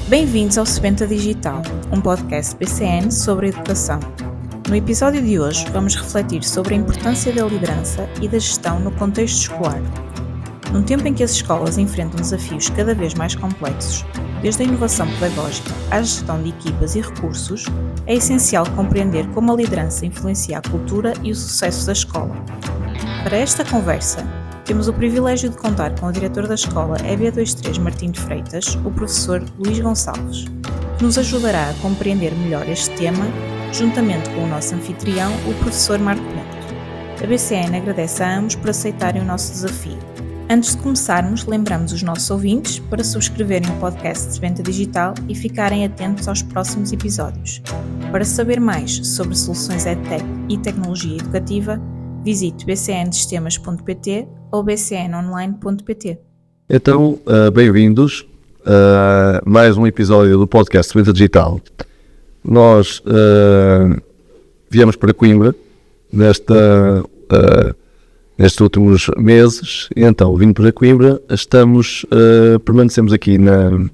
Bem-vindos ao Sebenta Digital, um podcast BCN sobre a educação. No episódio de hoje vamos refletir sobre a importância da liderança e da gestão no contexto escolar. Num tempo em que as escolas enfrentam desafios cada vez mais complexos, desde a inovação pedagógica à gestão de equipas e recursos, é essencial compreender como a liderança influencia a cultura e o sucesso da escola. Para esta conversa, temos o privilégio de contar com o diretor da escola EB23 Martim de Freitas, o professor Luís Gonçalves, que nos ajudará a compreender melhor este tema, juntamente com o nosso anfitrião, o professor Marco Bento. A BCN agradece a ambos por aceitarem o nosso desafio. Antes de começarmos, lembramos os nossos ouvintes para subscreverem o podcast de Sebenta Digital e ficarem atentos aos próximos episódios. Para saber mais sobre soluções EdTech e tecnologia educativa, visite bcnsistemas.pt ou bcnonline.pt. Então, bem-vindos a mais um episódio do podcast Sebenta Digital. Nós viemos para Coimbra nestes últimos meses, e então, vindo para Coimbra, permanecemos aqui na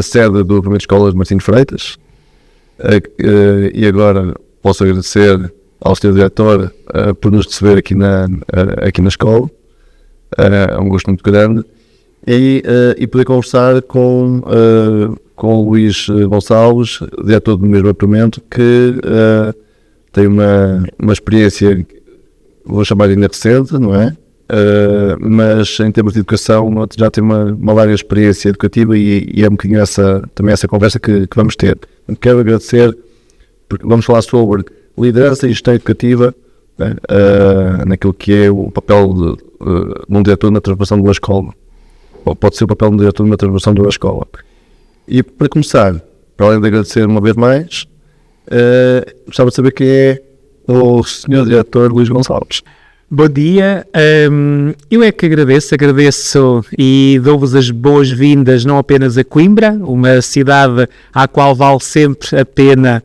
sede do Primeira Escola de Martim de Freitas, e agora posso agradecer ao Sr. Diretor por nos receber aqui na escola. É um gosto muito grande, e poder conversar com o Luís Gonçalves, diretor do mesmo departamento, que tem uma experiência, vou chamar ainda recente, não é? Mas em termos de educação já tem uma larga experiência educativa, e é um bocadinho também essa conversa que vamos ter. Quero agradecer, porque vamos falar sobre liderança e gestão educativa, naquilo que é o papel de um diretor na transformação de uma escola, ou pode ser o papel de um diretor na transformação de uma escola. E para começar, para além de agradecer uma vez mais, gostava de saber quem é o Sr. Diretor Luís Gonçalves. Bom dia, eu é que agradeço e dou-vos as boas-vindas não apenas a Coimbra, uma cidade à qual vale sempre a pena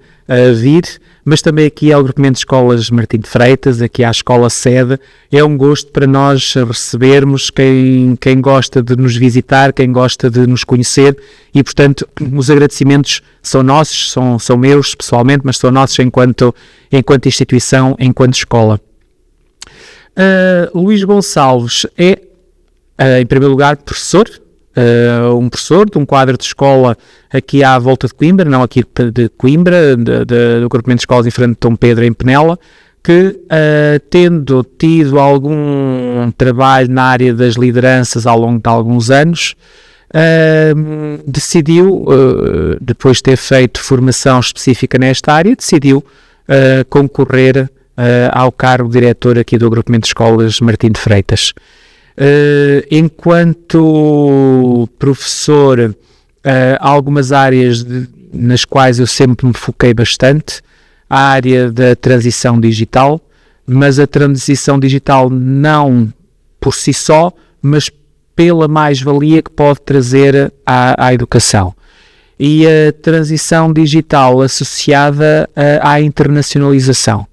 vir, mas também aqui ao Grupamento de Escolas Martim de Freitas, aqui à escola sede. É um gosto para nós recebermos quem gosta de nos visitar, quem gosta de nos conhecer, e portanto os agradecimentos são nossos, são meus pessoalmente, mas são nossos enquanto instituição, enquanto escola. Luís Gonçalves é, em primeiro lugar, professor, um professor de um quadro de escola aqui à volta de Coimbra, não aqui de Coimbra, do Grupamento de Escolas em frente de Dom Pedro, em Penela, que, tendo tido algum trabalho na área das lideranças ao longo de alguns anos, decidiu, depois de ter feito formação específica nesta área, decidiu concorrer ao cargo de diretor aqui do Agrupamento de Escolas Martim de Freitas. Enquanto professor, há algumas áreas nas quais eu sempre me foquei bastante, a área da transição digital, mas a transição digital não por si só, mas pela mais-valia que pode trazer à educação. E a transição digital associada à internacionalização,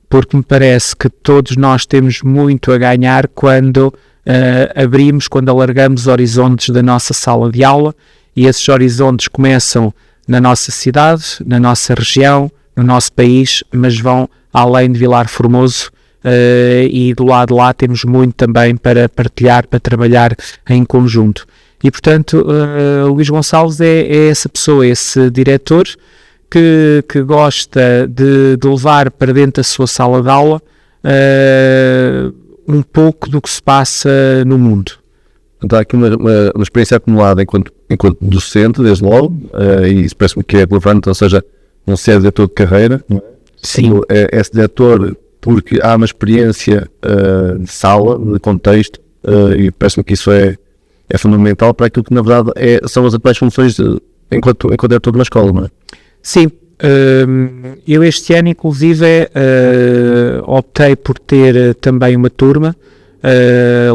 porque me parece que todos nós temos muito a ganhar quando quando alargamos os horizontes da nossa sala de aula, e esses horizontes começam na nossa cidade, na nossa região, no nosso país, mas vão além de Vilar Formoso, e do lado de lá temos muito também para partilhar, para trabalhar em conjunto. E portanto, Luís Gonçalves é essa pessoa, esse diretor que gosta de levar para dentro da sua sala de aula um pouco do que se passa no mundo. Então, há aqui uma experiência acumulada enquanto docente, desde logo, e isso parece-me que é relevante, ou seja, não se é diretor de carreira, não é? Sim. É diretor porque há uma experiência de sala, de contexto, e parece-me que isso é fundamental para aquilo que, na verdade, são as atuais funções enquanto diretor de uma escola, não é? Sim. Eu este ano, inclusive, optei por ter também uma turma,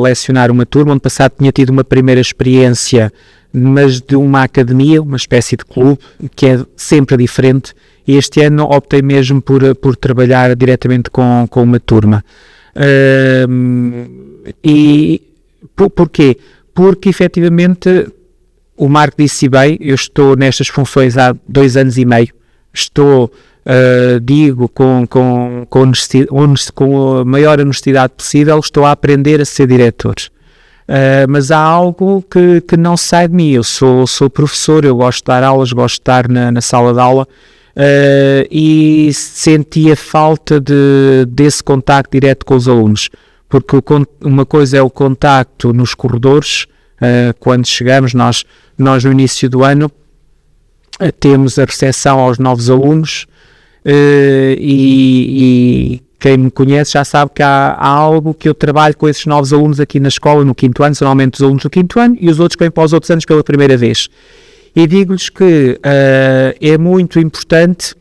lecionar uma turma. Ano passado tinha tido uma primeira experiência, mas de uma academia, uma espécie de clube, que é sempre diferente, e este ano optei mesmo por trabalhar diretamente com uma turma. E porquê? porque efetivamente o Marco disse bem, eu estou nestas funções há 2 anos e meio, estou, digo com a maior honestidade possível, estou a aprender a ser diretor. Mas há algo que não sai de mim. Eu sou professor, eu gosto de dar aulas, gosto de estar na sala de aula, e senti a falta desse contacto direto com os alunos, porque uma coisa é o contacto nos corredores, quando chegamos, nós no início do ano temos a recepção aos novos alunos, e quem me conhece já sabe que há algo que eu trabalho com esses novos alunos aqui na escola no 5º ano, são normalmente os alunos do 5º ano e os outros que vêm para os outros anos pela primeira vez. E digo-lhes que é muito importante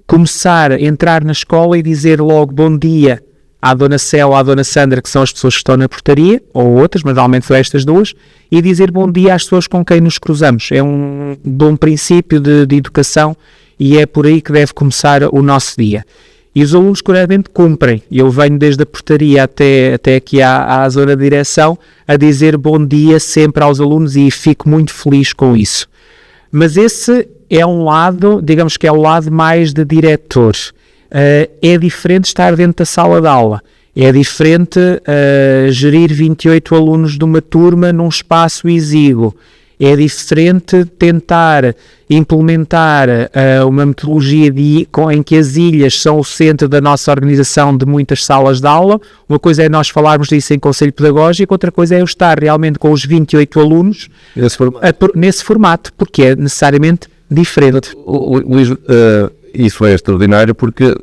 começar a entrar na escola e dizer logo bom dia à Dona Céu ou à Dona Sandra, que são as pessoas que estão na portaria, ou outras, mas normalmente são estas duas, e dizer bom dia às pessoas com quem nos cruzamos. É um bom princípio de educação e é por aí que deve começar o nosso dia. E os alunos corretamente cumprem. Eu venho desde a portaria até aqui à zona de direção a dizer bom dia sempre aos alunos e fico muito feliz com isso. Mas esse é um lado, digamos que é o lado mais de diretor. É diferente estar dentro da sala de aula. É diferente gerir 28 alunos de uma turma num espaço exíguo. É diferente tentar implementar uma metodologia em que as ilhas são o centro da nossa organização de muitas salas de aula. Uma coisa é nós falarmos disso em conselho pedagógico, outra coisa é eu estar realmente com os 28 alunos nesse formato, porque é necessariamente diferente. Luís, isso é extraordinário porque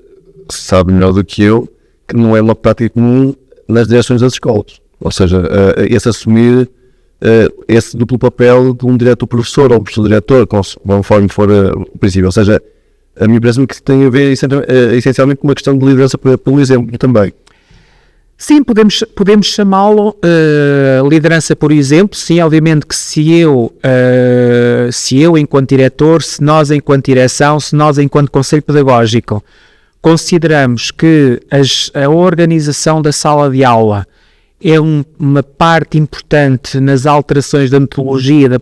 sabe melhor do que eu que não é uma prática comum nas direções das escolas. Ou seja, esse assumir esse duplo papel de um diretor-professor ou um professor-diretor, conforme for o princípio. Ou seja, a mim parece-me que tem a ver essencialmente com uma questão de liderança pelo exemplo também. Sim, podemos chamá-lo liderança por exemplo. Sim, obviamente que se eu enquanto diretor, se nós enquanto direção, se nós enquanto conselho pedagógico consideramos que a organização da sala de aula é uma parte importante nas alterações da metodologia da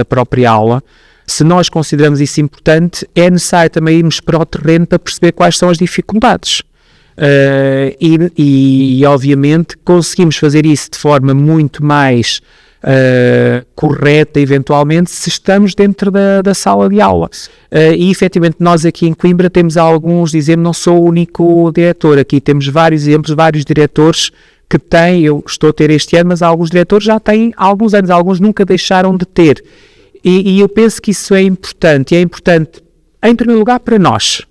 própria aula, se nós consideramos isso importante, é necessário também irmos para o terreno para perceber quais são as dificuldades. E obviamente conseguimos fazer isso de forma muito mais correta, eventualmente, se estamos dentro da sala de aula. E efetivamente nós aqui em Coimbra temos alguns, dizemos, não sou o único diretor, aqui temos vários exemplos, vários diretores que têm, eu estou a ter este ano, mas alguns diretores já têm há alguns anos, alguns nunca deixaram de ter. E eu penso que isso é importante, e é importante, em primeiro lugar, para nós.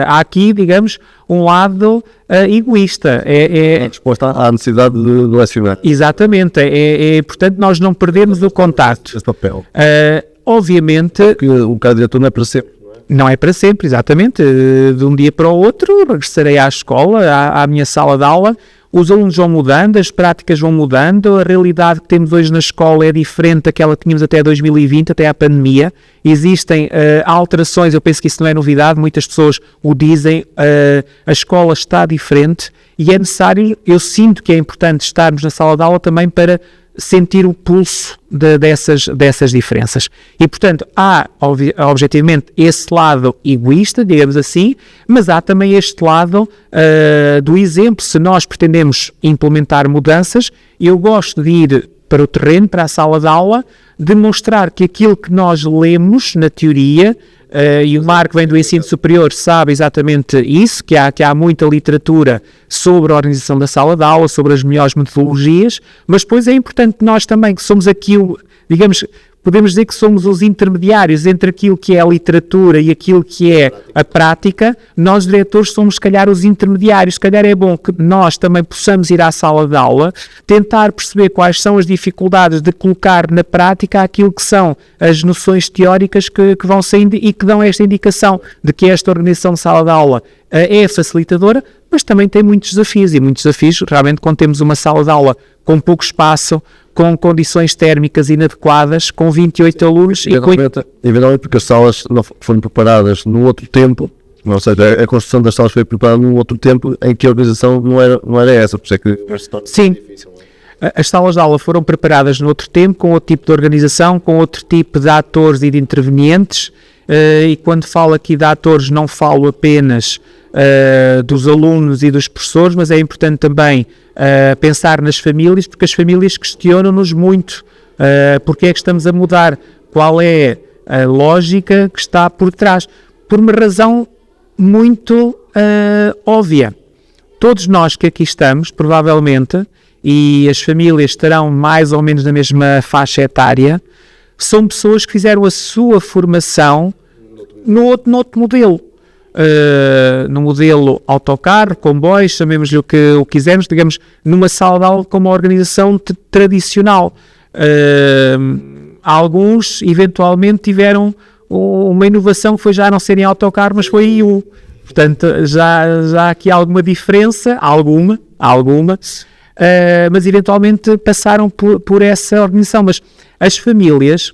Há aqui, digamos, um lado egoísta. É resposta à necessidade de lecionar. Exatamente. É importante nós não perdermos o contacto. Esse papel. Obviamente... Porque o cargo de diretor não é para sempre. Não é para sempre, exatamente. De um dia para o outro, regressarei à escola, à minha sala de aula. Os alunos vão mudando, as práticas vão mudando, a realidade que temos hoje na escola é diferente daquela que tínhamos até 2020, até à pandemia. Existem alterações, eu penso que isso não é novidade, muitas pessoas o dizem, a escola está diferente e é necessário, eu sinto que é importante estarmos na sala de aula também para sentir o pulso dessas diferenças. E, portanto, há, objetivamente, esse lado egoísta, digamos assim, mas há também este lado do exemplo. Se nós pretendemos implementar mudanças, eu gosto de ir para o terreno, para a sala de aula, demonstrar que aquilo que nós lemos na teoria, e o Marco vem do ensino superior, sabe exatamente isso, que há muita literatura sobre a organização da sala de aula, sobre as melhores metodologias, mas depois é importante nós também, que somos aqui, digamos, podemos dizer que somos os intermediários entre aquilo que é a literatura e aquilo que é a prática. Nós, diretores, somos, se calhar, os intermediários. Se calhar é bom que nós também possamos ir à sala de aula, tentar perceber quais são as dificuldades de colocar na prática aquilo que são as noções teóricas que vão saindo e que dão esta indicação de que esta organização de sala de aula é facilitadora, mas também tem muitos desafios, e muitos desafios realmente quando temos uma sala de aula com pouco espaço, com condições térmicas inadequadas, com 28 alunos e com... Eventualmente porque as salas não foram preparadas num outro tempo, ou seja, a construção das salas foi preparada num outro tempo em que a organização não era essa, por isso é que sim. Difícil. as salas de aula foram preparadas noutro tempo, com outro tipo de organização, com outro tipo de atores e de intervenientes, e quando falo aqui de atores não falo apenas dos alunos e dos professores, mas é importante também pensar nas famílias, porque as famílias questionam-nos muito porque é que estamos a mudar, qual é a lógica que está por trás, por uma razão muito óbvia. Todos nós que aqui estamos, provavelmente, e as famílias estarão mais ou menos na mesma faixa etária, são pessoas que fizeram a sua formação no outro modelo. No modelo autocarro, comboios, chamemos-lhe o que quisermos, digamos, numa sala de aula com uma organização tradicional. Alguns, eventualmente, tiveram uma inovação que foi já não serem autocarro, mas foi IU. Portanto, já há aqui alguma diferença, alguma, mas eventualmente passaram por essa organização. Mas as famílias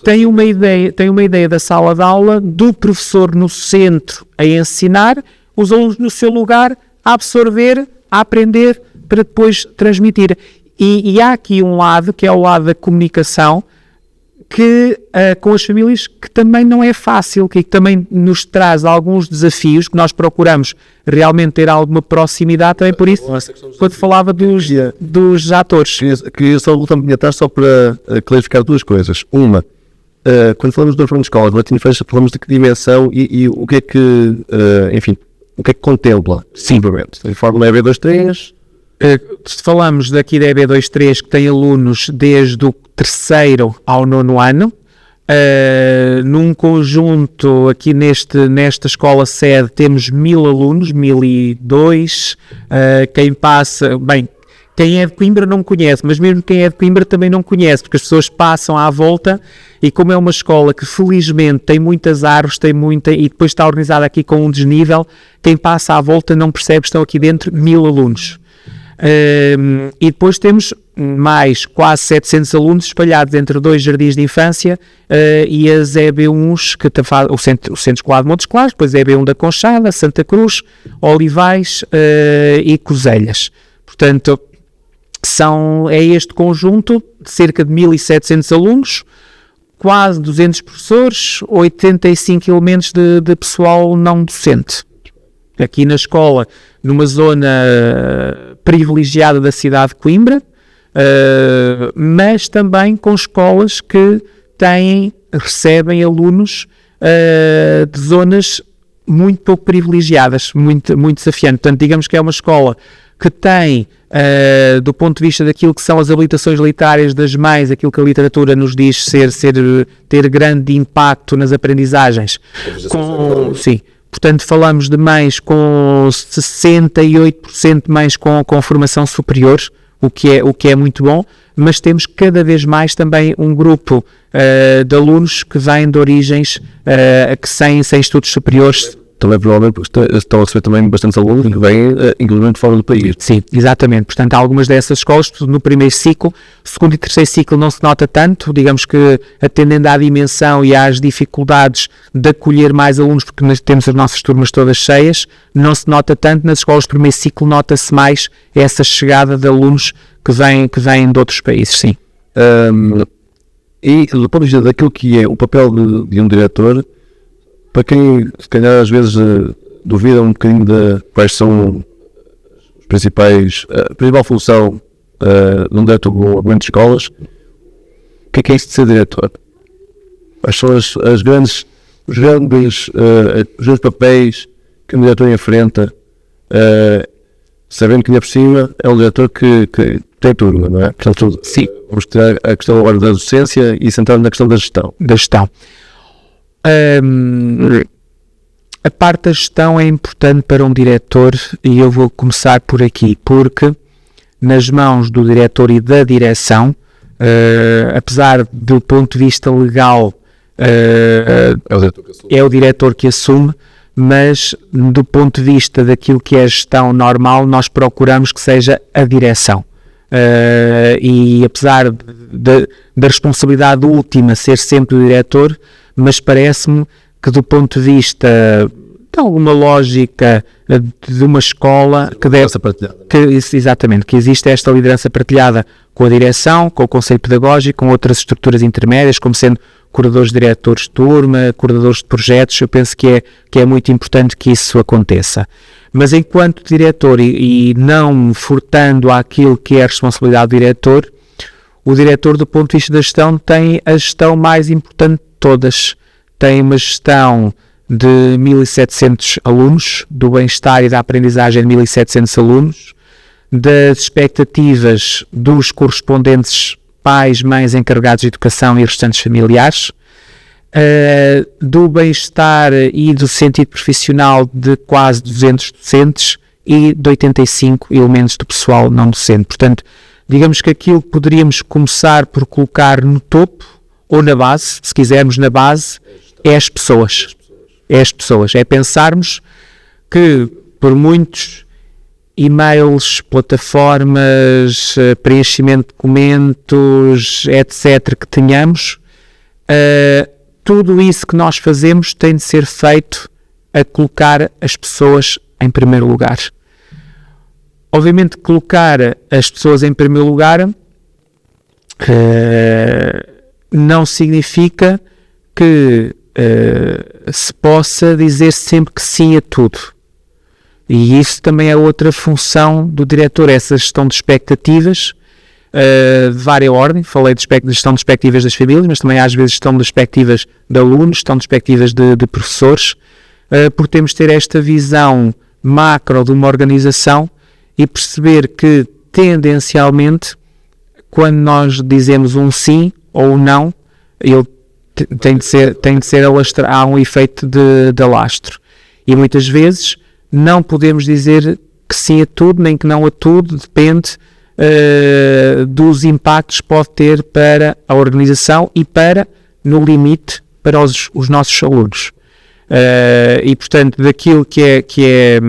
têm uma ideia da sala de aula, do professor no centro a ensinar, os alunos no seu lugar a absorver, a aprender, para depois transmitir. E há aqui um lado, que é o lado da comunicação, que com as famílias, que também não é fácil, que também nos traz alguns desafios, que nós procuramos realmente ter alguma proximidade, também por isso, quando falava dos atores. Queria só voltar um bocadinho atrás, só para clarificar duas coisas. Uma, quando falamos de forma de escola, falamos de que dimensão e o que é que, enfim, o que é que contempla, simplesmente. A Fórmula EB23... Se falamos daqui da EB23, que tem alunos desde o 3º ao 9º ano, num conjunto aqui nesta escola sede temos 1000 alunos, 1002, quem passa, bem, quem é de Coimbra não me conhece, mas mesmo quem é de Coimbra também não conhece, porque as pessoas passam à volta, e como é uma escola que felizmente tem muitas árvores, e depois está organizada aqui com um desnível, quem passa à volta não percebe que estão aqui dentro 1000 alunos. E depois temos mais quase 700 alunos espalhados entre 2 jardins de infância e as EB1s, o Centro Escolar de Montes Claros, depois a EB1 da Conchada, Santa Cruz, Olivais e Coselhas. Portanto, é este conjunto de cerca de 1700 alunos, quase 200 professores, 85 elementos de pessoal não docente. Aqui na escola, numa zona privilegiada da cidade de Coimbra, mas também com escolas que recebem alunos de zonas muito pouco privilegiadas, muito desafiante. Portanto, digamos que é uma escola que tem, do ponto de vista daquilo que são as habilitações literárias das mães, aquilo que a literatura nos diz ter grande impacto nas aprendizagens. Sim. Portanto, falamos de mães com 68% de mães com formação superior, o que é muito bom, mas temos cada vez mais também um grupo de alunos que vêm de origens que sem estudos superiores. Também provavelmente estão a receber também bastantes alunos que vêm, inclusive de fora do país. Sim, exatamente. Portanto, algumas dessas escolas, no primeiro ciclo, segundo e terceiro ciclo não se nota tanto, digamos que atendendo à dimensão e às dificuldades de acolher mais alunos, porque nós temos as nossas turmas todas cheias, não se nota tanto. Nas escolas do primeiro ciclo nota-se mais essa chegada de alunos que vêm de outros países, sim. E do ponto de vista daquilo que é o papel de um diretor, para quem, se calhar, às vezes duvida um bocadinho de quais são a principal função de um diretor do argumento de escolas, o que é isso de ser diretor? Quais são os grandes papéis que um diretor enfrenta, sabendo que, ainda por cima, é um diretor que tem turma, não é? Portanto, sim. Vamos ter a questão agora da docência e centrar na questão da gestão. A parte da gestão é importante para um diretor, e eu vou começar por aqui, porque nas mãos do diretor e da direção, apesar do ponto de vista legal, é o diretor que assume, mas do ponto de vista daquilo que é a gestão normal, nós procuramos que seja a direção. E apesar da responsabilidade última ser sempre o diretor, mas parece-me que do ponto de vista alguma lógica de uma escola que deve... Exatamente, que existe esta liderança partilhada com a direção, com o conselho pedagógico, com outras estruturas intermédias, como sendo coordenadores, diretores de turma, coordenadores de projetos. Eu penso que é muito importante que isso aconteça. Mas enquanto diretor e não furtando àquilo que é a responsabilidade do diretor, o diretor, do ponto de vista da gestão, tem a gestão mais importante de todas. Tem uma gestão de 1.700 alunos, do bem-estar e da aprendizagem de 1.700 alunos, das expectativas dos correspondentes pais, mães, encarregados de educação e restantes familiares, do bem-estar e do sentido profissional de quase 200 docentes e de 85 elementos do pessoal não docente. Portanto, digamos que aquilo que poderíamos começar por colocar no topo, ou na base, se quisermos na base, é as pessoas. É pensarmos que por muitos e-mails, plataformas, preenchimento de documentos, etc. que tenhamos, tudo isso que nós fazemos tem de ser feito a colocar as pessoas em primeiro lugar. Obviamente, colocar as pessoas em primeiro lugar não significa que se possa dizer sempre que sim a tudo. E isso também é outra função do diretor, essa gestão de expectativas de várias ordens. Falei de gestão de expectativas das famílias, mas também às vezes gestão de expectativas de alunos, gestão de expectativas de professores, porque temos de ter esta visão macro de uma organização e perceber que, tendencialmente, quando nós dizemos um sim ou um não, ele tem de ser alastrado, há um efeito de alastro. E muitas vezes não podemos dizer que sim a tudo, nem que não a tudo, depende dos impactos que pode ter para a organização e no limite, para os nossos alunos. E, portanto, daquilo que é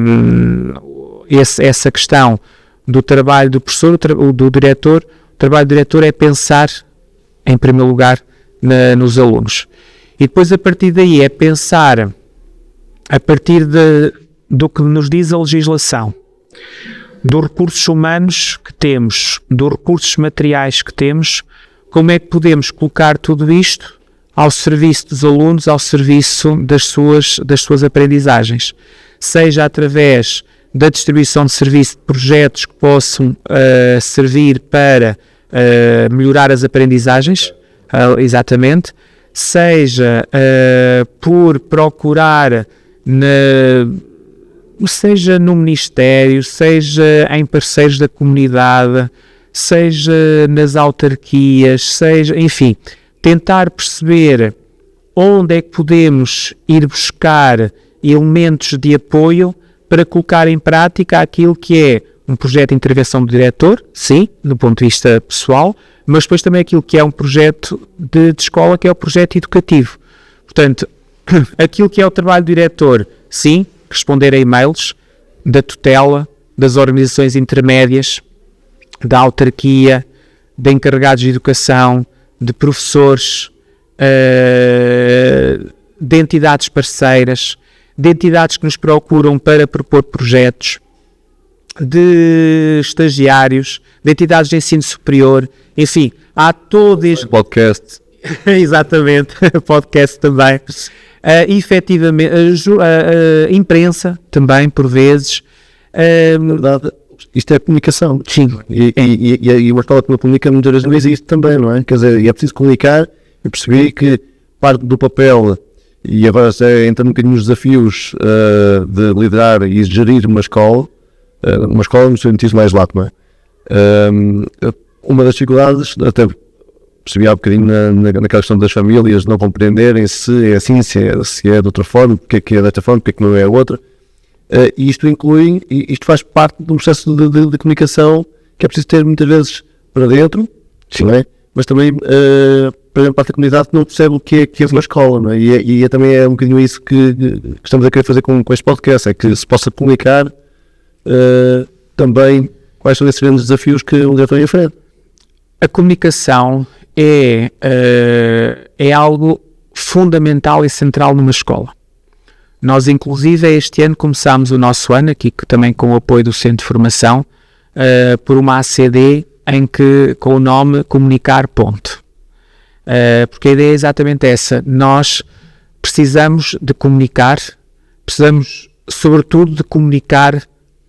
essa questão do trabalho do professor, do diretor, o trabalho do diretor é pensar, em primeiro lugar, nos alunos. E depois, a partir daí, é pensar, a partir do que nos diz a legislação, dos recursos humanos que temos, dos recursos materiais que temos, como é que podemos colocar tudo isto ao serviço dos alunos, ao serviço das suas aprendizagens, seja através da distribuição de serviço de projetos que possam servir para melhorar as aprendizagens, exatamente, seja por procurar seja no Ministério, seja em parceiros da comunidade, seja nas autarquias, seja, enfim, tentar perceber onde é que podemos ir buscar elementos de apoio para colocar em prática aquilo que é um projeto de intervenção do diretor, sim, do ponto de vista pessoal, mas depois também aquilo que é um projeto de escola, que é o projeto educativo. Portanto, aquilo que é o trabalho do diretor, sim, responder a e-mails da tutela, das organizações intermédias, da autarquia, de encarregados de educação, de professores, de entidades parceiras, de entidades que nos procuram para propor projetos, de estagiários, de entidades de ensino superior, enfim, há todo este... Podcast. Exatamente, podcast também. Efetivamente, a imprensa também, por vezes. Na verdade, isto é comunicação. Sim. E uma escola que não comunica muitas vezes não existe também, não é? Quer dizer, é preciso comunicar. Eu percebi que parte do papel, e agora entra um bocadinho nos desafios de liderar e gerir uma escola no sentido mais lato, não é? Uma das dificuldades, até percebi há um bocadinho naquela questão das famílias não compreenderem se é assim, se é de outra forma, porque é desta forma, porque não é outra. E isto faz parte de um processo de comunicação que é preciso ter muitas vezes para dentro, sim, não é? Mas também para parte da comunidade que não percebe o que é uma escola, não é? E também é um bocadinho isso que estamos a querer fazer com este podcast, é que se possa comunicar também quais são esses grandes desafios que o diretor enfrenta. A comunicação é algo fundamental e central numa escola. Nós, inclusive, este ano começámos o nosso ano, aqui também com o apoio do Centro de Formação, por uma ACD com o nome Comunicar Ponto. Porque a ideia é exatamente essa. Nós precisamos de comunicar, precisamos, sobretudo, de comunicar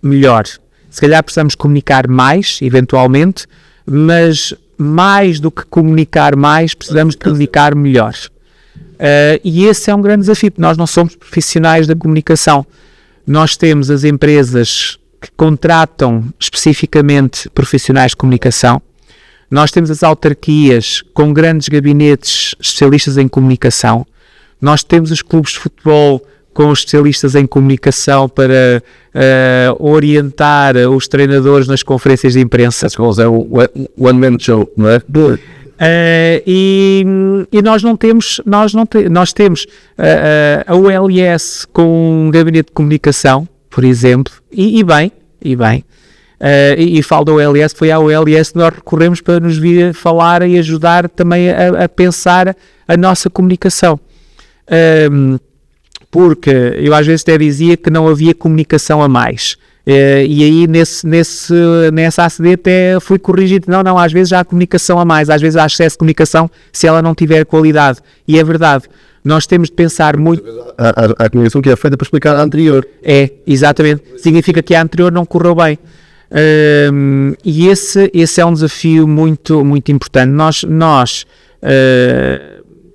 melhor. Se calhar precisamos comunicar mais, eventualmente, mas mais do que comunicar mais, precisamos de comunicar melhor. E esse é um grande desafio, porque nós não somos profissionais da comunicação. Nós temos as empresas que contratam especificamente profissionais de comunicação. Nós temos as autarquias com grandes gabinetes especialistas em comunicação. Nós temos os clubes de futebol com os especialistas em comunicação para orientar os treinadores nas conferências de imprensa. É o one-man show, não é? E nós temos a OLS com um gabinete de comunicação, por exemplo, e bem. E falo da OLS, foi à OLS que nós recorremos para nos vir falar e ajudar também a pensar a nossa comunicação. Porque eu às vezes até dizia que não havia comunicação a mais. E aí nessa ACD até fui corrigido, não, às vezes há comunicação a mais, às vezes há excesso de comunicação se ela não tiver qualidade, e é verdade, nós temos de pensar muito... Há comunicação que é feita para explicar a anterior. Exatamente, significa que a anterior não correu bem, e esse é um desafio muito, muito importante. Nós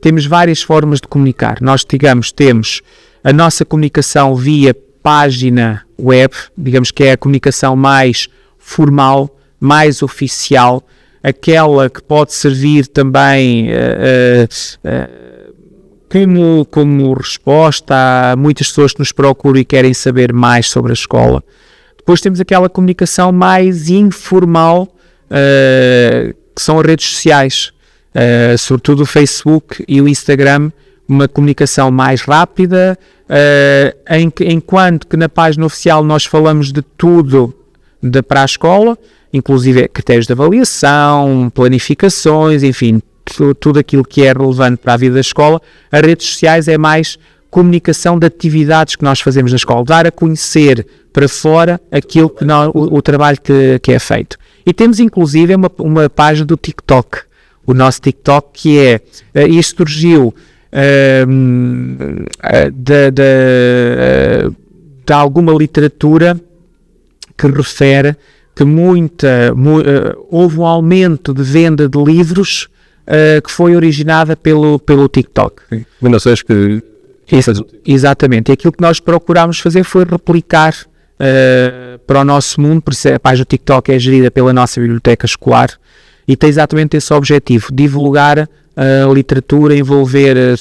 temos várias formas de comunicar. Nós, temos a nossa comunicação via página web, digamos que é a comunicação mais formal, mais oficial, aquela que pode servir também como resposta a muitas pessoas que nos procuram e querem saber mais sobre a escola. Depois temos aquela comunicação mais informal, que são as redes sociais, sobretudo o Facebook e o Instagram, uma comunicação mais rápida, enquanto que na página oficial nós falamos de tudo para a escola, inclusive critérios de avaliação, planificações, enfim, tudo aquilo que é relevante para a vida da escola. As redes sociais é mais comunicação de atividades que nós fazemos na escola, dar a conhecer para fora aquilo que o trabalho que é feito. E temos inclusive uma página do TikTok, o nosso TikTok, que isto surgiu de alguma literatura que refere que houve um aumento de venda de livros que foi originada pelo TikTok. Recomendações que... Exatamente, e aquilo que nós procurámos fazer foi replicar para o nosso mundo. Por isso a página do TikTok é gerida pela nossa biblioteca escolar e tem exatamente esse objetivo: divulgar a literatura, envolver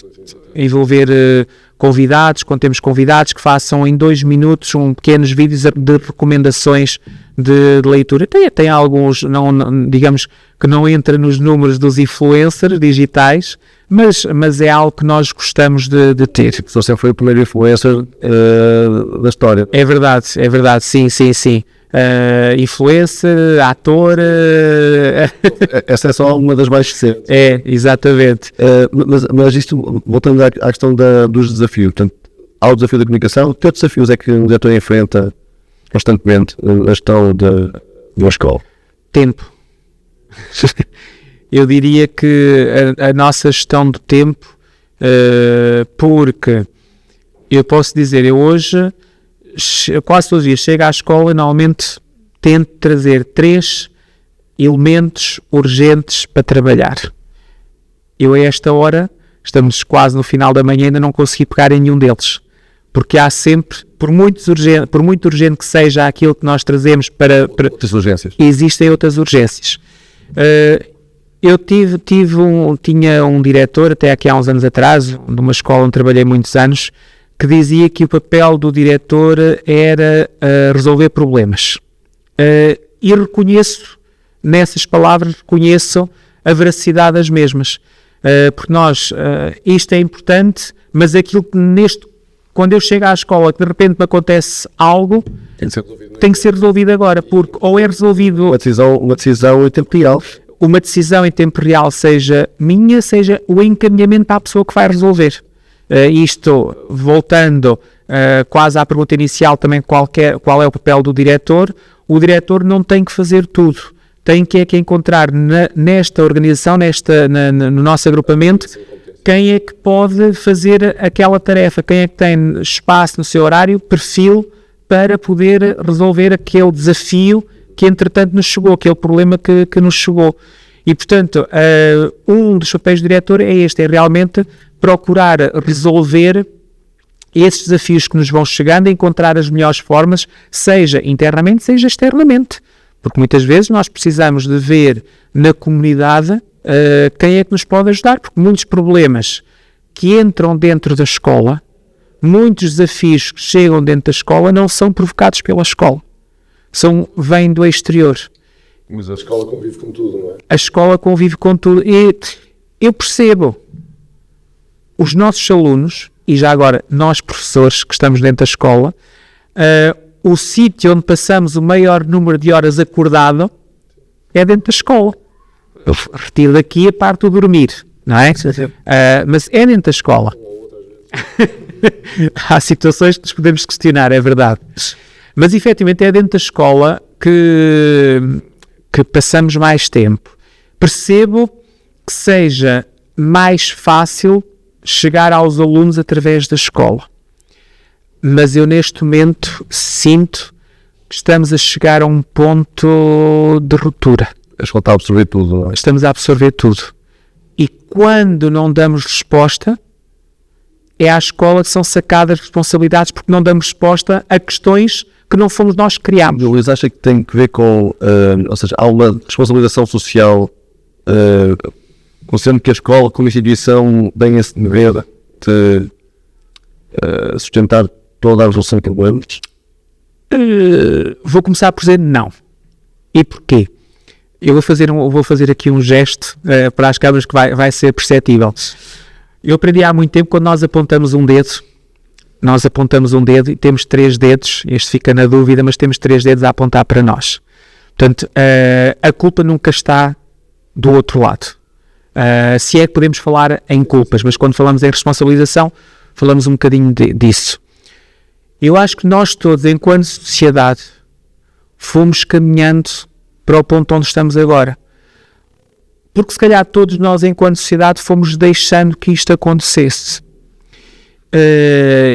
convidados, quando temos convidados, que façam em 2 minutos pequenos vídeos de recomendações de leitura. Tem alguns, digamos que não entra nos números dos influencers digitais, mas é algo que nós gostamos de ter. Você foi o primeiro influencer da história. É verdade, sim. Influencer, ator... Essa é só uma das mais recentes. Exatamente. Mas isto, voltando à questão dos desafios, portanto, há o desafio da comunicação. Que outros desafios é que o diretor enfrenta constantemente na gestão de uma escola? Tempo. Eu diria que a nossa gestão do tempo, porque eu posso dizer, eu hoje, quase todos os dias, chego à escola e normalmente tento trazer 3 elementos urgentes para trabalhar. Eu a esta hora, estamos quase no final da manhã, ainda não consegui pegar em nenhum deles. Porque há sempre, por muito urgente que seja aquilo que nós trazemos para outras urgências. Existem outras urgências. Eu tinha um diretor, até aqui há uns anos atrás, de uma escola onde trabalhei muitos anos, que dizia que o papel do diretor era resolver problemas. E reconheço, nessas palavras, a veracidade das mesmas. Porque isto é importante, mas aquilo que quando eu chego à escola, que de repente me acontece algo, tem que ser resolvido agora, porque ou é resolvido... Uma decisão em tempo real. Uma decisão em tempo real, seja minha, seja o encaminhamento para a pessoa que vai resolver. Isto, voltando quase à pergunta inicial também qual é o papel do diretor, o diretor não tem que fazer tudo, tem que encontrar nesta organização, no nosso agrupamento, quem é que pode fazer aquela tarefa, quem é que tem espaço no seu horário, perfil, para poder resolver aquele desafio que entretanto nos chegou, aquele problema que nos chegou. E portanto, um dos papéis do diretor é este, é realmente procurar resolver esses desafios que nos vão chegando, encontrar as melhores formas, seja internamente, seja externamente. Porque muitas vezes nós precisamos de ver na comunidade quem é que nos pode ajudar, porque muitos problemas que entram dentro da escola, muitos desafios que chegam dentro da escola não são provocados pela escola, vêm do exterior. Mas a escola convive com tudo, não é? A escola convive com tudo e eu percebo os nossos alunos, e já agora nós professores que estamos dentro da escola, o sítio onde passamos o maior número de horas acordado é dentro da escola. Eu retiro daqui a parte do dormir, não é? Mas é dentro da escola. Há situações que nos podemos questionar, é verdade. Mas efetivamente é dentro da escola que passamos mais tempo. Percebo que seja mais fácil chegar aos alunos através da escola. Mas eu neste momento sinto que estamos a chegar a um ponto de ruptura. A escola está a absorver tudo, não é? Estamos a absorver tudo. E quando não damos resposta, é à escola que são sacadas responsabilidades porque não damos resposta a questões que não fomos nós que criámos. O Luís acha que tem que ver com, ou seja, há uma responsabilização social, considerando que a escola como instituição tem esse dever de sustentar toda a resolução de problemas? Vou começar por dizer não. E porquê? Eu vou fazer aqui um gesto para as câmaras que vai ser perceptível. Eu aprendi há muito tempo, quando nós apontamos um dedo e temos 3 dedos, este fica na dúvida, mas temos 3 dedos a apontar para nós. Portanto, a culpa nunca está do outro lado. Se é que podemos falar em culpas, mas quando falamos em responsabilização, falamos um bocadinho disso. Eu acho que nós todos, enquanto sociedade, fomos caminhando para o ponto onde estamos agora. Porque se calhar todos nós, enquanto sociedade, fomos deixando que isto acontecesse.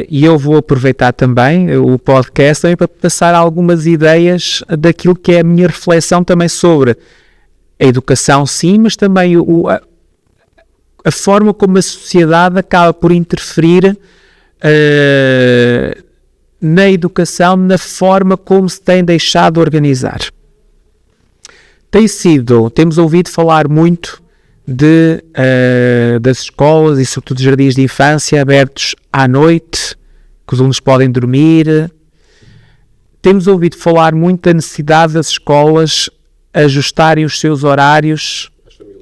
E eu vou aproveitar também o podcast também para passar algumas ideias daquilo que é a minha reflexão também sobre a educação, sim, mas também a forma como a sociedade acaba por interferir na educação, na forma como se tem deixado de organizar. Temos ouvido falar muito das escolas e sobretudo dos jardins de infância abertos à noite, que os alunos podem dormir. Temos ouvido falar muito da necessidade das escolas ajustarem os seus horários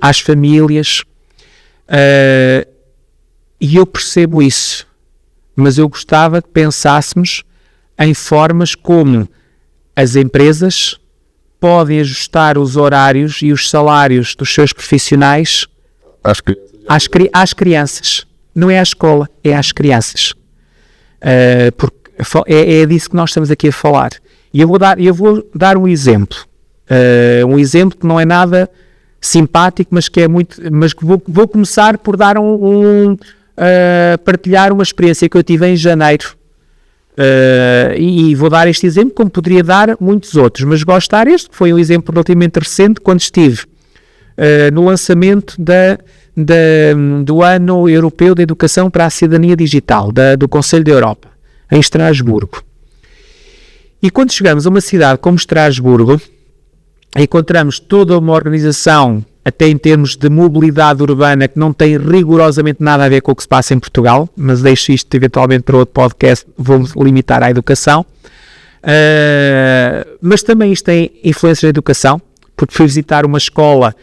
às famílias. E eu percebo isso, mas eu gostava que pensássemos em formas como as empresas podem ajustar os horários e os salários dos seus profissionais às crianças. Não é à escola, é às crianças. Porque é disso que nós estamos aqui a falar. E eu vou dar um exemplo. Um exemplo que não é nada simpático, mas que é muito. Mas que vou começar por dar partilhar uma experiência que eu tive em janeiro. E vou dar este exemplo, como poderia dar muitos outros, mas gosto de dar este, que foi um exemplo relativamente recente, quando estive no lançamento do Ano Europeu de Educação para a Cidadania Digital, do Conselho da Europa, em Estrasburgo. E quando chegamos a uma cidade como Estrasburgo, encontramos toda uma organização, até em termos de mobilidade urbana, que não tem rigorosamente nada a ver com o que se passa em Portugal, mas deixo isto eventualmente para outro podcast, vou-me limitar à educação. Mas também isto tem influência na educação, porque fui visitar uma escola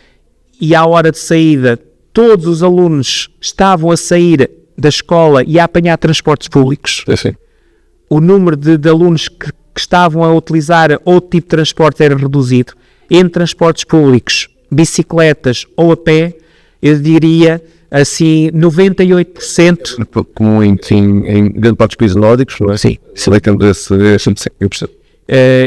e à hora de saída, todos os alunos estavam a sair da escola e a apanhar transportes públicos. Sim. O número de alunos que estavam a utilizar outro tipo de transporte era reduzido. Entre transportes públicos, bicicletas ou a pé, eu diria assim 98%. Como em grande parte dos países nórdicos, não é? Sim. Se bem que temos eu percebo.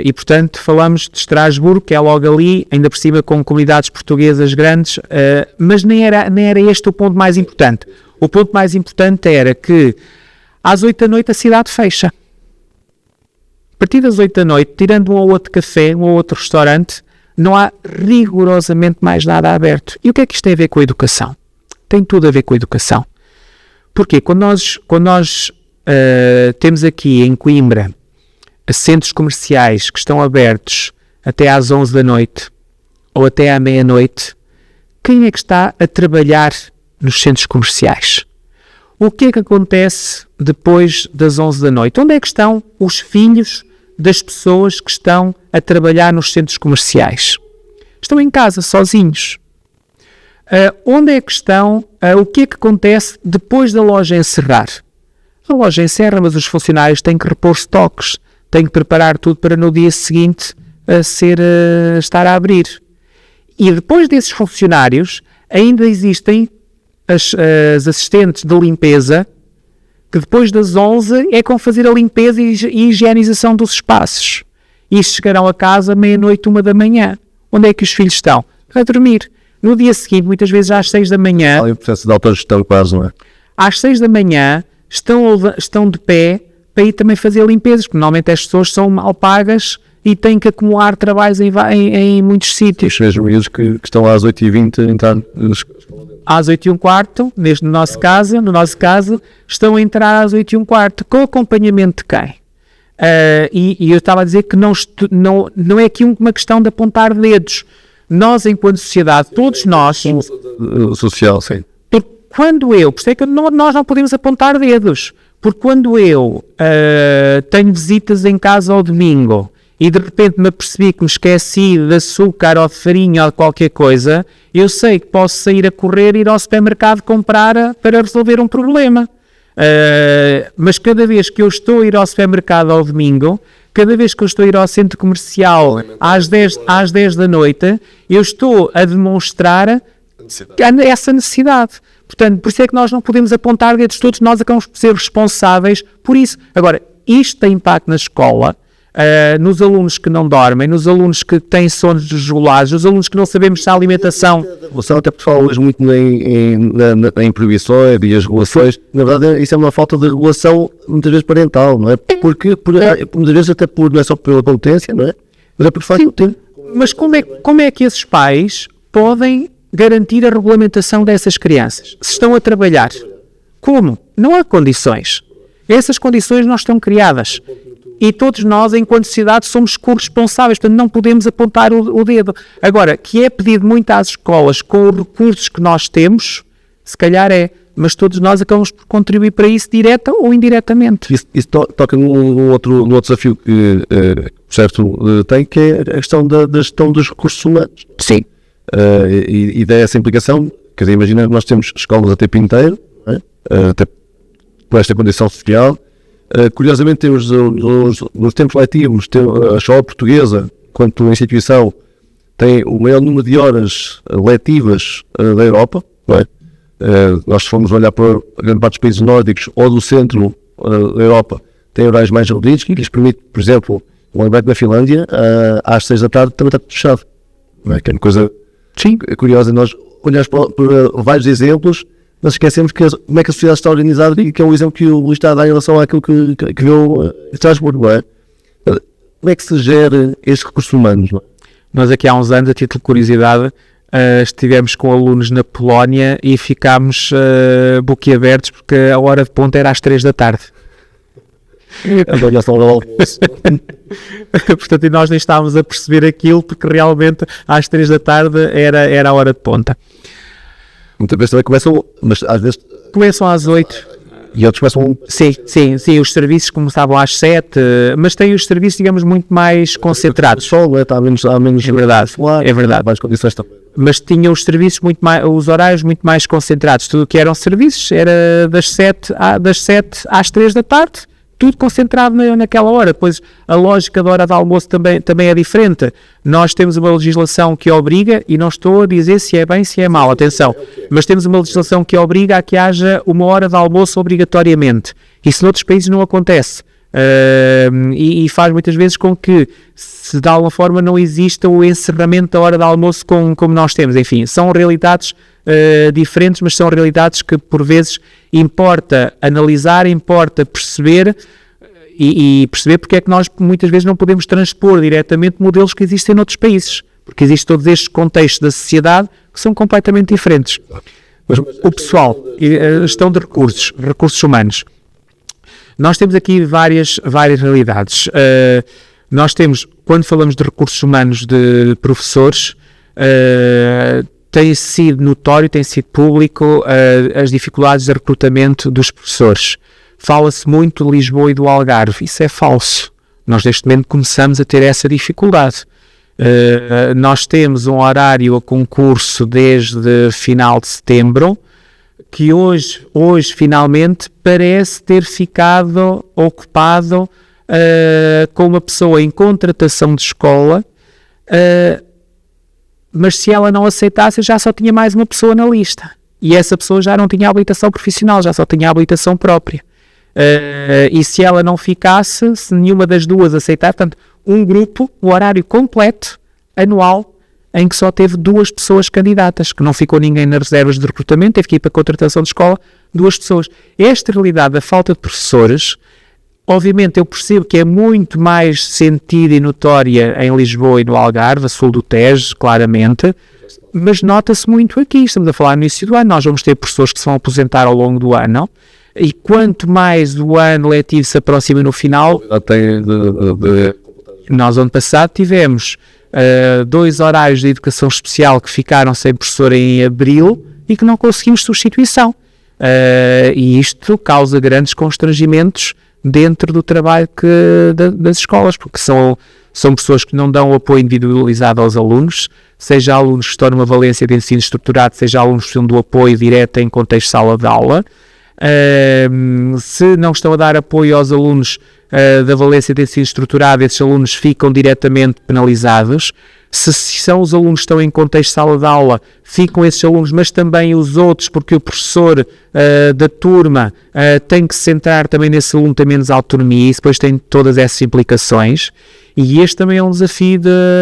E portanto falamos de Estrasburgo, que é logo ali, ainda por cima com comunidades portuguesas grandes, mas nem era este o ponto mais importante. O ponto mais importante era que às 8 da noite a cidade fecha. A partir das 8 da noite, tirando um ou outro café, um ou outro restaurante, não há rigorosamente mais nada aberto. E o que é que isto tem a ver com a educação? Tem tudo a ver com a educação. Porquê? Quando nós temos aqui em Coimbra centros comerciais que estão abertos até às 11 da noite ou até à meia-noite, quem é que está a trabalhar nos centros comerciais? O que é que acontece depois das 11 da noite? Onde é que estão os filhos das pessoas que estão a trabalhar nos centros comerciais? Estão em casa, sozinhos. Onde é que estão? O que é que acontece depois da loja encerrar? A loja encerra, mas os funcionários têm que repor estoques, têm que preparar tudo para no dia seguinte estar a abrir. E depois desses funcionários, ainda existem as assistentes de limpeza, que depois das 11 é com fazer a limpeza e higienização dos espaços. E chegarão a casa meia-noite, 1 da manhã. Onde é que os filhos estão? A dormir. No dia seguinte, muitas vezes às 6 da manhã... Há um processo de autogestão quase, não é? Às 6 da manhã estão de pé para ir também fazer limpezas, porque normalmente as pessoas são mal pagas e têm que acumular trabalhos em muitos sítios. Os mesmos miúdos que estão às 8h20 a entrar às 8h15, no nosso caso, estão a entrar às 8h15, com acompanhamento de quem? E eu estava a dizer que não é aqui uma questão de apontar dedos. Nós, enquanto sociedade, todos nós... Social, sim. Por isso é que nós não podemos apontar dedos, porque quando eu tenho visitas em casa ao domingo e de repente me apercebi que me esqueci de açúcar ou de farinha ou de qualquer coisa, eu sei que posso sair a correr e ir ao supermercado comprar para resolver um problema. Mas cada vez que eu estou a ir ao supermercado ao domingo, cada vez que eu estou a ir ao centro comercial às 10 da noite, eu estou a demonstrar essa necessidade. Portanto, por isso é que nós não podemos apontar dedos, todos nós acabamos por ser responsáveis por isso. Agora, isto tem impacto na escola, nos alunos que não dormem, nos alunos que têm sonos desregulados, nos alunos que não sabemos se a alimentação... Você até fala hoje muito em proibições e as regulações. Na verdade, isso é uma falta de regulação, muitas vezes parental, não é? Porque muitas vezes até não é só pela competência, não é? Mas é por facto de ter... Mas como é que esses pais podem garantir a regulamentação dessas crianças? Se estão a trabalhar. Como? Não há condições. Essas condições não estão criadas. E todos nós, enquanto sociedade, somos corresponsáveis, portanto não podemos apontar o dedo. Agora, que é pedido muito às escolas com os recursos que nós temos, se calhar é, mas todos nós acabamos por contribuir para isso, direta ou indiretamente. Isso toca no outro desafio que o certo tem, que é a questão da gestão dos recursos humanos. Sim. E dessa implicação, quer dizer, imagina que nós temos escolas a tempo inteiro, até por esta condição social. Curiosamente, temos nos tempos letivos, a escola portuguesa, quanto instituição, tem o maior número de horas letivas da Europa. Não é? Nós, se formos olhar para a grande parte dos países nórdicos ou do centro da Europa, tem horários mais reduzidos, que lhes permite, por exemplo, o Alberto na Finlândia, às 6 da tarde também está tudo fechado. Não é? Que é uma coisa curiosa. Nós olhamos para vários exemplos, mas esquecemos como é que a sociedade está organizada e que é um exemplo que o Luís está a dar em relação àquilo que viu em Estrasburgo, não é? Como é que se gera estes recursos humanos, não é? Nós aqui há uns anos, a título de curiosidade, estivemos com alunos na Polónia e ficámos boquiabertos porque a hora de ponta era às 3 da tarde. Portanto, e nós nem estávamos a perceber aquilo porque realmente às 3 da tarde era a hora de ponta. Muitas vezes também começam, mas às vezes... Começam às 8. E outros começam... Sim, os serviços começavam às 7, mas têm os serviços, digamos, muito mais concentrados. Sol, há menos é verdade, é verdade. Mais condições também. Mas tinham os serviços os horários muito mais concentrados. Tudo o que eram serviços era das 7 às 3 da tarde, tudo concentrado naquela hora. Depois a lógica da hora de almoço também é diferente. Nós temos uma legislação que obriga, e não estou a dizer se é bem, se é mau, atenção, mas temos uma legislação que obriga a que haja uma hora de almoço obrigatoriamente. Isso noutros países não acontece. E faz muitas vezes com que, se de alguma forma não exista o encerramento da hora de almoço como nós temos. Enfim, são realidades diferentes, mas são realidades que por vezes importa analisar, importa perceber e perceber porque é que nós muitas vezes não podemos transpor diretamente modelos que existem noutros países, porque existem todos estes contextos da sociedade que são completamente diferentes. Mas o pessoal, a gestão de recursos humanos, nós temos aqui várias realidades. Nós temos, quando falamos de recursos humanos de professores, tem sido notório, tem sido público as dificuldades de recrutamento dos professores. Fala-se muito de Lisboa e do Algarve. Isso é falso. Nós neste momento começamos a ter essa dificuldade. Nós temos um horário a concurso desde final de setembro, que hoje finalmente parece ter ficado ocupado com uma pessoa em contratação de escola, mas se ela não aceitasse já só tinha mais uma pessoa na lista, e essa pessoa já não tinha habilitação profissional, já só tinha habilitação própria, e se ela não ficasse, se nenhuma das duas aceitar, portanto, um grupo, o horário completo, anual, em que só teve 2 pessoas candidatas, que não ficou ninguém nas reservas de recrutamento, teve que ir para a contratação de escola, 2 pessoas. Esta realidade da falta de professores, obviamente eu percebo que é muito mais sentida e notória em Lisboa e no Algarve, a sul do Tejo, claramente, mas nota-se muito aqui. Estamos a falar no início do ano, nós vamos ter professores que se vão aposentar ao longo do ano, e quanto mais o ano letivo se aproxima no final, nós ano passado tivemos 2 horários de educação especial que ficaram sem professor em abril e que não conseguimos substituição. E isto causa grandes constrangimentos dentro do trabalho das escolas, porque são pessoas que não dão apoio individualizado aos alunos, seja alunos que estão numa valência de ensino estruturado, seja alunos que precisam do apoio direto em contexto de sala de aula. Se não estão a dar apoio aos alunos da valência de ensino estruturado, esses alunos ficam diretamente penalizados. Se são os alunos que estão em contexto de sala de aula, ficam esses alunos, mas também os outros, porque o professor da turma tem que se centrar também nesse aluno, tem menos autonomia, e depois tem todas essas implicações. E este também é um desafio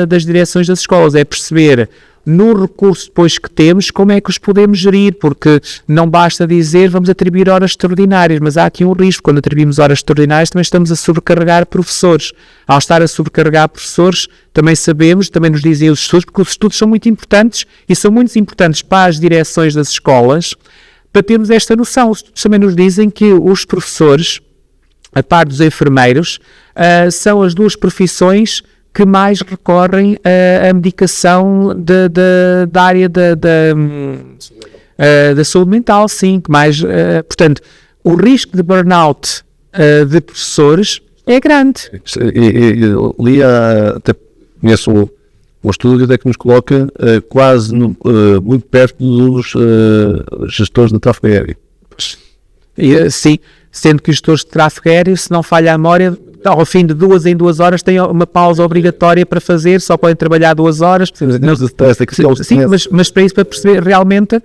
das direções das escolas, é perceber no recurso depois que temos, como é que os podemos gerir, porque não basta dizer vamos atribuir horas extraordinárias, mas há aqui um risco. Quando atribuímos horas extraordinárias também estamos a sobrecarregar professores. Ao estar a sobrecarregar professores, também sabemos, também nos dizem os estudos, porque os estudos são muito importantes e são muito importantes para as direções das escolas, para termos esta noção. Os estudos também nos dizem que os professores, a par dos enfermeiros, são as 2 profissões que mais recorrem à medicação da área da saúde mental, sim, que mais, portanto, o risco de burnout de professores é grande. Li, até conheço um estudo até que nos coloca quase muito perto dos gestores de tráfego aéreo. Sim, sendo que os gestores de tráfego aéreo, se não falha a memória, ao fim de 2 em 2 horas têm uma pausa obrigatória para fazer, só podem trabalhar 2 horas. Sim, mas para isso, para perceber realmente,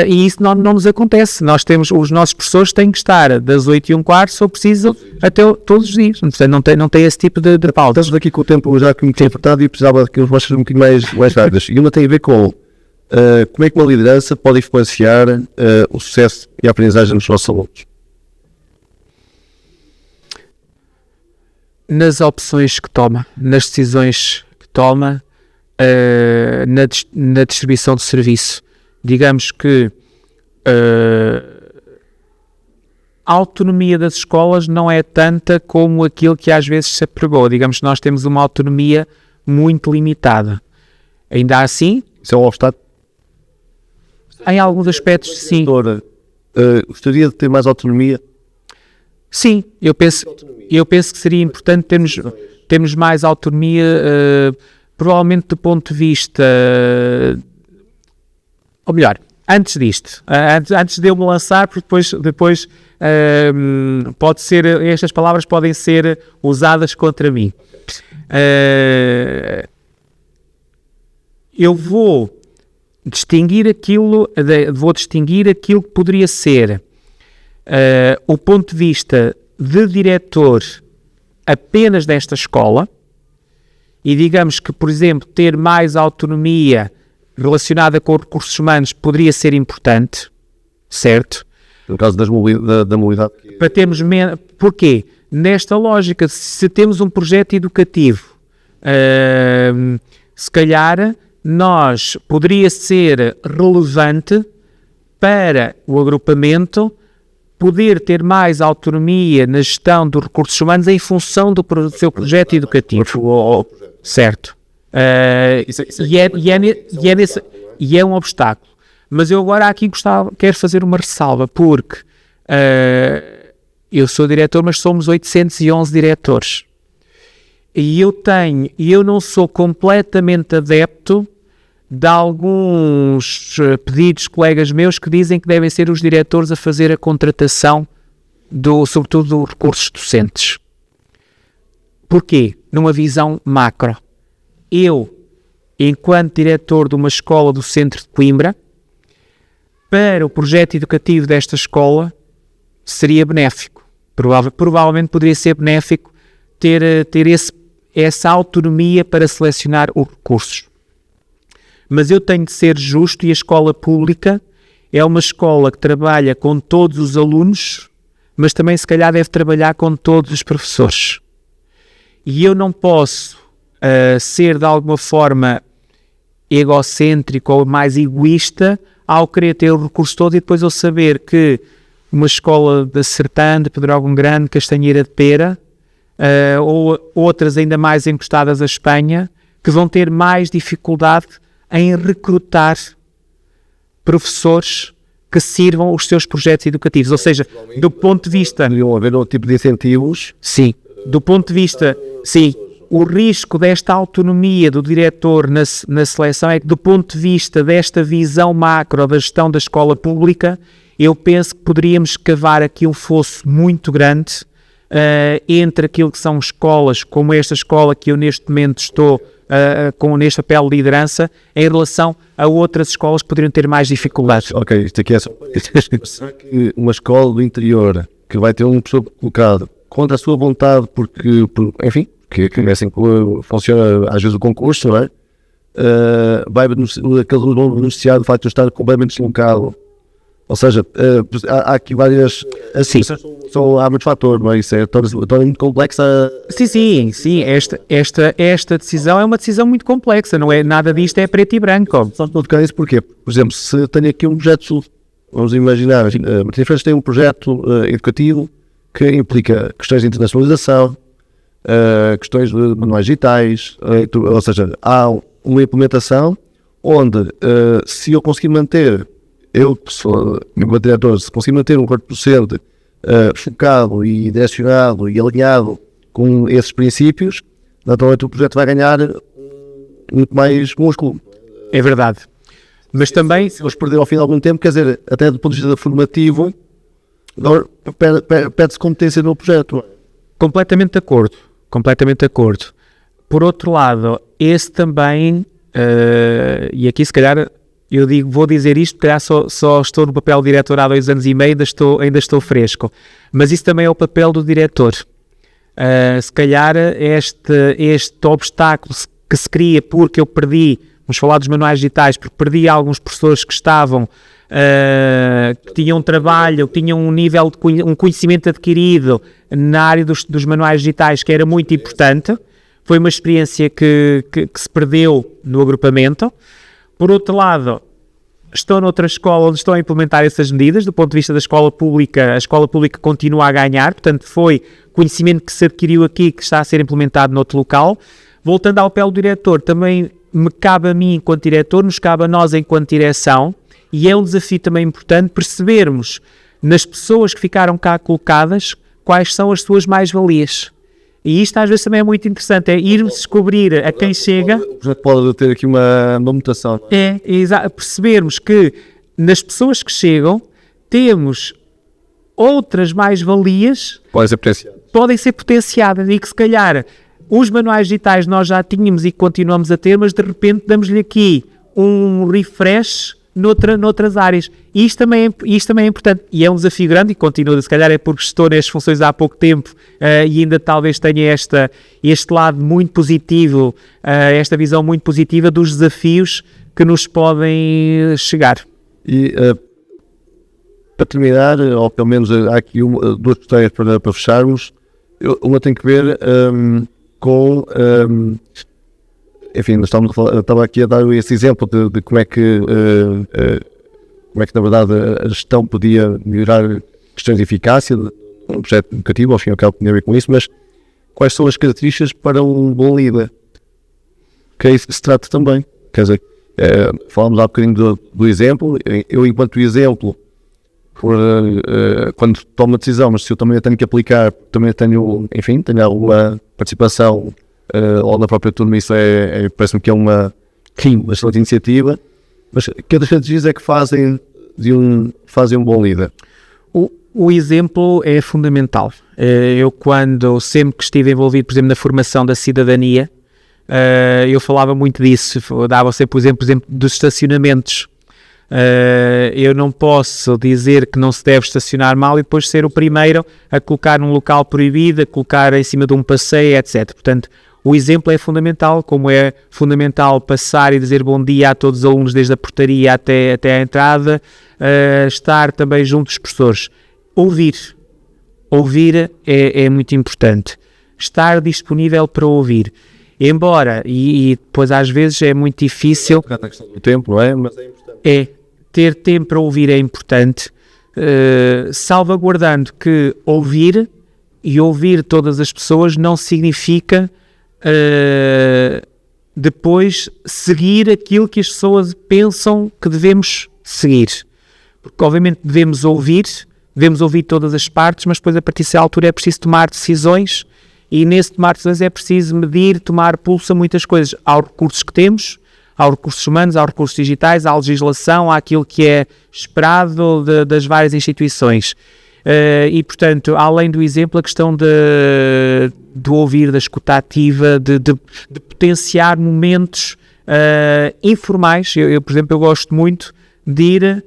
e isso não nos acontece. Nós temos, os nossos professores têm que estar das 8h15, se for preciso, até todos os dias. Portanto, não tem esse tipo de pausa. Estamos aqui com o tempo já que me tinha apertado e precisava que os vossos um bocadinho mais rápidas. E uma tem a ver com como é que uma liderança pode influenciar o sucesso e a aprendizagem dos nossos alunos. Nas opções que toma, nas decisões que toma, na distribuição de serviço. Digamos que a autonomia das escolas não é tanta como aquilo que às vezes se apregou. Digamos que nós temos uma autonomia muito limitada. Ainda assim... Isso é um obstáculo? Em alguns aspectos, sim. Gostaria de ter mais autonomia? Sim, eu penso que seria importante termos mais autonomia, provavelmente do ponto de vista, ou melhor, antes disto, antes de eu me lançar, porque depois pode ser, estas palavras podem ser usadas contra mim. Eu vou distinguir aquilo que poderia ser o ponto de vista de diretor apenas desta escola, e digamos que, por exemplo, ter mais autonomia relacionada com recursos humanos poderia ser importante, certo? No caso da mobilidade. Para termos menos. Porquê? Nesta lógica, se temos um projeto educativo, se calhar poderia ser relevante para o agrupamento poder ter mais autonomia na gestão dos recursos humanos em função do seu projeto educativo. Certo. E é um obstáculo. Mas eu agora aqui quero fazer uma ressalva, porque eu sou diretor, mas somos 811 diretores. E eu não sou completamente adepto de alguns pedidos de colegas meus que dizem que devem ser os diretores a fazer a contratação, sobretudo dos recursos docentes. Porquê? Numa visão macro. Eu, enquanto diretor de uma escola do centro de Coimbra, para o projeto educativo desta escola, seria benéfico. Provavelmente poderia ser benéfico ter essa autonomia para selecionar os recursos. Mas eu tenho de ser justo, e a escola pública é uma escola que trabalha com todos os alunos, mas também se calhar deve trabalhar com todos os professores. E eu não posso ser de alguma forma egocêntrico ou mais egoísta ao querer ter o recurso todo e depois eu saber que uma escola da Sertã, de Pedrógão Grande, Castanheira de Pera, ou outras ainda mais encostadas à Espanha, que vão ter mais dificuldade em recrutar professores que sirvam os seus projetos educativos. Ou seja, do ponto de vista... Deveriam haver outro tipo de incentivos. Sim. Do ponto de vista... Sim. O risco desta autonomia do diretor na seleção é que, do ponto de vista desta visão macro da gestão da escola pública, eu penso que poderíamos cavar aqui um fosso muito grande entre aquilo que são escolas, como esta escola que eu neste momento estou neste papel de liderança, em relação a outras escolas que poderiam ter mais dificuldades. Ok, isto aqui é só... Será que uma escola do interior que vai ter um professor colocado contra a sua vontade, enfim, que assim funciona às vezes o concurso, não é? Aqueles vão beneficiar do facto de estar completamente deslocado. Ou seja, há aqui várias... Sim. Há muitos fatores, não é? Isso torna muito complexa. Sim. Esta decisão é uma decisão muito complexa, não é? Nada disto é preto e branco. Só estou a tocar isso porquê? Por exemplo, se tenho aqui um projeto, vamos imaginar, Martim Freitas tem um projeto educativo que implica questões de internacionalização, questões de manuais digitais, ou seja, há uma implementação onde, se eu conseguir manter, meu diretor, se conseguir manter um corpo docente focado e direcionado e alinhado com esses princípios, naturalmente o projeto vai ganhar muito mais músculo. É verdade. Mas também... Se eles perderam ao fim de algum tempo, quer dizer, até do ponto de vista formativo, perde-se competência no projeto. Completamente de acordo. Por outro lado, esse também, e aqui se calhar vou dizer isto, porque só estou no papel de diretor há 2 anos e meio, ainda estou fresco, mas isso também é o papel do diretor. Se calhar este obstáculo que se cria porque eu perdi, vamos falar dos manuais digitais, porque perdi alguns professores que estavam, que tinham um trabalho, que tinham um conhecimento adquirido na área dos manuais digitais que era muito importante, foi uma experiência que se perdeu no agrupamento. Por outro lado, estou noutra escola onde estou a implementar essas medidas, do ponto de vista da escola pública, a escola pública continua a ganhar, portanto foi conhecimento que se adquiriu aqui que está a ser implementado noutro local. Voltando ao papel do diretor, também me cabe a mim enquanto diretor, nos cabe a nós enquanto direção, e é um desafio também importante percebermos nas pessoas que ficaram cá colocadas quais são as suas mais-valias. E isto às vezes também é muito interessante, é irmos descobrir a quem chega... O projeto pode ter aqui uma mutação. Percebermos que nas pessoas que chegam, temos outras mais-valias podem ser potenciadas e que se calhar os manuais digitais nós já tínhamos e continuamos a ter, mas de repente damos-lhe aqui um refresh noutras áreas. E isto também é importante. E é um desafio grande e continua, se calhar é porque estou nestas funções há pouco tempo e ainda talvez tenha este lado muito positivo, esta visão muito positiva dos desafios que nos podem chegar. E para terminar, ou pelo menos há aqui duas questões para fecharmos. Uma tem que ver com... enfim, estava aqui a dar esse exemplo de como é que na verdade a gestão podia melhorar questões de eficácia de um projeto educativo, ao fim e ao cabo tem a ver com isso, mas quais são as características para um bom líder? Que é isso que se trata também. Quer dizer, falámos há bocadinho do exemplo, eu enquanto exemplo, quando tomo a decisão, mas se eu também a tenho que aplicar, também tenho alguma participação ou na própria turma, isso parece-me que é uma excelente iniciativa, mas que outras características é que fazem um bom líder? O exemplo é fundamental. Eu sempre que estive envolvido, por exemplo, na formação da cidadania, eu falava muito disso, dava sempre o exemplo dos estacionamentos. Eu não posso dizer que não se deve estacionar mal e depois ser o primeiro a colocar num local proibido, a colocar em cima de um passeio, etc. Portanto, o exemplo é fundamental, como é fundamental passar e dizer bom dia a todos os alunos desde a portaria até a entrada, estar também junto dos professores. Ouvir é muito importante. Estar disponível para ouvir. Embora, e depois às vezes é muito difícil... O tempo, não é? Mas é importante. Ter tempo para ouvir é importante, salvaguardando que ouvir todas as pessoas não significa depois seguir aquilo que as pessoas pensam que devemos seguir. Porque obviamente devemos ouvir todas as partes, mas depois a partir dessa altura é preciso tomar decisões e nesse tomar decisões é preciso medir, tomar pulso a muitas coisas. Há os recursos que temos, há recursos humanos, há recursos digitais, há legislação, há aquilo que é esperado das várias instituições. E, portanto, além do exemplo, a questão do ouvir, da escuta ativa, de potenciar momentos informais. Eu, por exemplo, eu gosto muito de ir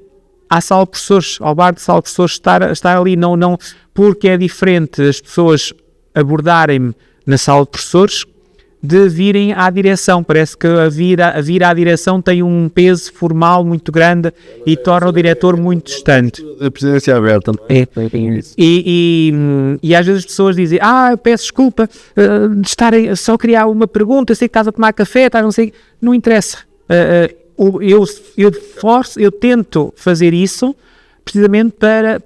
à sala de professores, ao bar de sala de professores, estar ali, não porque é diferente as pessoas abordarem-me na sala de professores de virem à direção. Parece que a vir à direção tem um peso formal muito grande e torna o diretor muito distante. A presidência aberta. E às vezes as pessoas dizem, eu peço desculpa de estarem, só queria uma pergunta, eu sei que estás a tomar café, não interessa. Eu tento fazer isso precisamente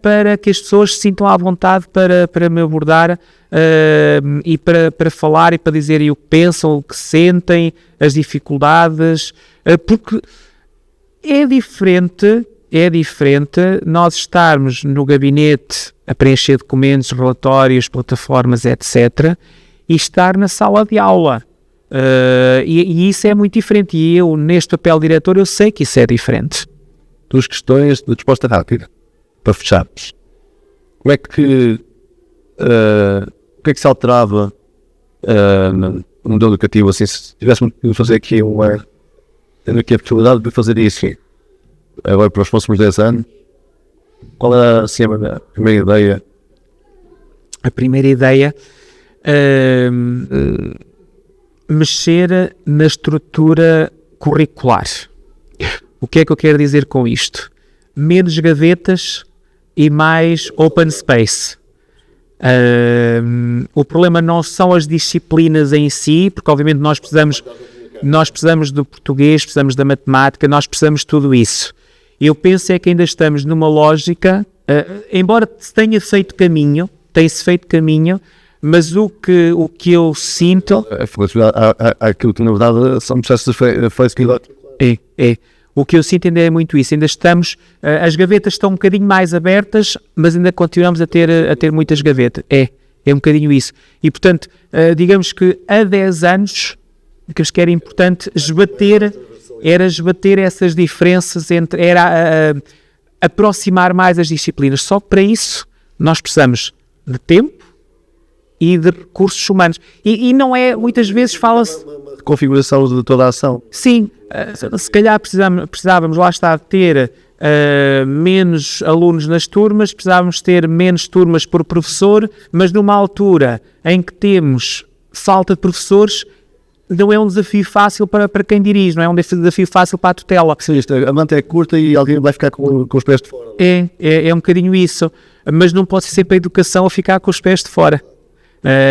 para que as pessoas se sintam à vontade para me abordar e para falar e para dizerem o que pensam, o que sentem, as dificuldades, porque é diferente nós estarmos no gabinete a preencher documentos, relatórios, plataformas, etc., e estar na sala de aula. E isso é muito diferente, e eu, neste papel de diretor, eu sei que isso é diferente. Duas questões de resposta rápida, para fecharmos. Como é que o que é que se alterava no modelo educativo, assim, se tivéssemos que fazer aqui tendo aqui a possibilidade de fazer isso agora para os próximos 10 anos, qual era assim a primeira ideia? A primeira ideia mexer na estrutura curricular. O que é que eu quero dizer com isto? Menos gavetas e mais open space. O problema não são as disciplinas em si, porque obviamente nós precisamos do português, precisamos da matemática, nós precisamos de tudo isso. Eu penso é que ainda estamos numa lógica, embora se tenha feito caminho, tem-se feito caminho, mas o que eu sinto... Aquilo que na verdade são processos feitos. O que eu sinto ainda é muito isso, ainda estamos, as gavetas estão um bocadinho mais abertas, mas ainda continuamos a ter muitas gavetas, é um bocadinho isso. E portanto, digamos que há 10 anos, que acho que era importante esbater era esbater essas diferenças, era aproximar mais as disciplinas. Só que para isso nós precisamos de tempo e de recursos humanos. E não é, muitas vezes fala-se... Configuração de toda a ação. Sim, se calhar precisávamos, lá está, de ter menos alunos nas turmas, precisávamos ter menos turmas por professor, mas numa altura em que temos falta de professores, não é um desafio fácil para quem dirige, não é um desafio fácil para a tutela. Sim, a manta é curta e alguém vai ficar com os pés de fora. É um bocadinho isso, mas não pode ser sempre a educação a ficar com os pés de fora.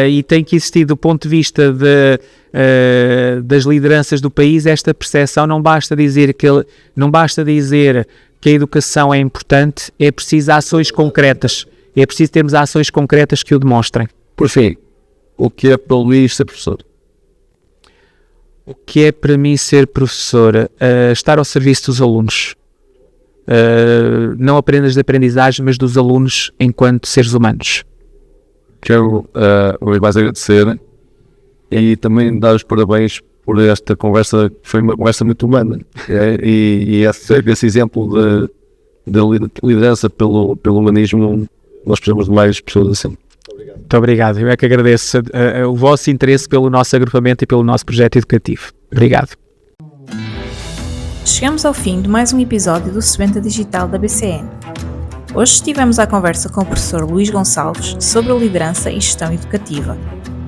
E tem que existir, do ponto de vista das lideranças do país, esta percepção. Não basta dizer que a educação é importante, é preciso ações concretas, é preciso termos ações concretas que o demonstrem. Por fim, o que é para o Luís ser professor? O que é para mim ser professor? Estar ao serviço dos alunos, não apenas da aprendizagem, mas dos alunos enquanto seres humanos. Quero mais agradecer e também dar os parabéns por esta conversa, que foi uma conversa muito humana, e esse exemplo de liderança pelo humanismo. Nós precisamos de mais pessoas assim. Muito obrigado, eu é que agradeço o vosso interesse pelo nosso agrupamento e pelo nosso projeto educativo. Obrigado. Chegamos ao fim de mais um episódio do Sebenta Digital da BCN. Hoje estivemos à conversa com o professor Luís Gonçalves sobre a liderança e gestão educativa,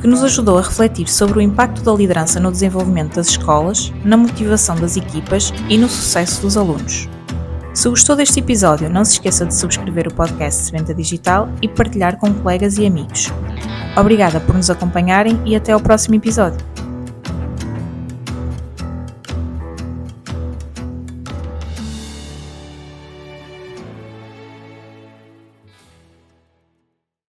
que nos ajudou a refletir sobre o impacto da liderança no desenvolvimento das escolas, na motivação das equipas e no sucesso dos alunos. Se gostou deste episódio, não se esqueça de subscrever o podcast Sebenta Digital e partilhar com colegas e amigos. Obrigada por nos acompanharem e até ao próximo episódio.